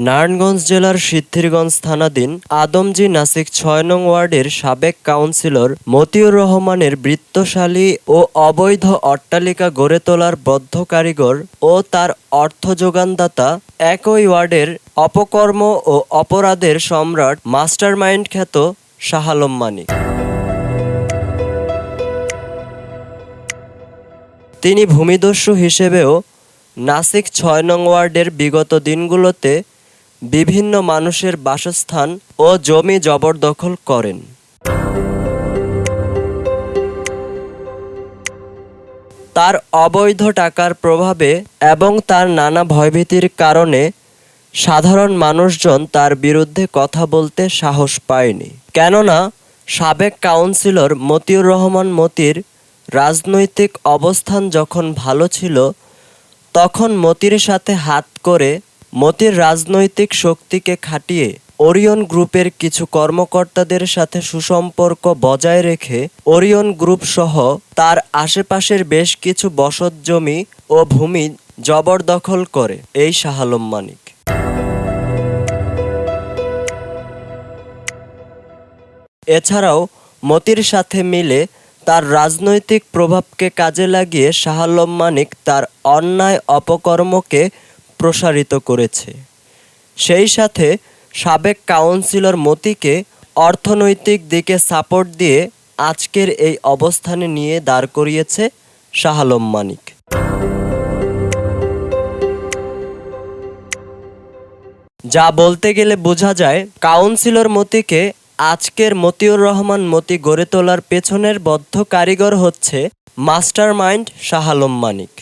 নারায়ণগঞ্জ জেলার সিদ্ধিরগঞ্জ থানাধীন আদমজী নাসিক ৬ নং ওয়ার্ডের সাবেক কাউন্সিলর মতিউর রহমানের বৃত্তশালী ও অবৈধ অট্টালিকা গড়ে তোলার বদ্ধ কারিগর ও তার অর্থ যোগানদাতা একই ওয়ার্ডের অপকর্ম ও অপরাধের সম্রাট মাস্টারমাইন্ড খ্যাত শাহ আলম মানিক। তিনি ভূমিদস্যু হিসেবেও নাসিক ৬ নং ওয়ার্ডের বিগত দিনগুলোতে বিভিন্ন মানুষের বাসস্থান ও জমি জবরদখল করেন। তার অবৈধ টাকার প্রভাবে এবং তার নানা ভয়ভীতির কারণে সাধারণ মানুষজন তার বিরুদ্ধে কথা বলতে সাহস পায়নি। কেননা সাবেক কাউন্সিলর মতিউর রহমান মতির রাজনৈতিক অবস্থান যখন ভালো ছিল, তখন মতির সাথে হাত করে মতির রাজনৈতিক শক্তিকে খাটিয়ে ওরিয়ন গ্রুপের কিছু কর্মকর্তাদের সাথে সুসম্পর্ক বজায় রেখে ওরিয়ন গ্রুপ সহ তার আশেপাশের বেশ কিছু বসত জমি ও ভূমি জবরদখল করে এই শাহ আলম মানিক। এছাড়াও মতির সাথে মিলে তার রাজনৈতিক প্রভাবকে কাজে লাগিয়ে শাহ আলম মানিক তার অন্যায় অপকর্মকে প্রসারিত করেছে। সেই সাথে সাবেক কাউন্সিলর মতিকে অর্থনৈতিক দিকে সাপোর্ট দিয়ে আজকের এই অবস্থানে নিয়ে দাঁড় করিয়েছে শাহ আলম মানিক। যা বলতে গেলে বোঝা যায়, কাউন্সিলর মতিকে আজকের মতিউর রহমান মতি গড়ে তোলার পেছনের বদ্ধ কারিগর হচ্ছে মাস্টারমাইন্ড শাহ আলম মানিক।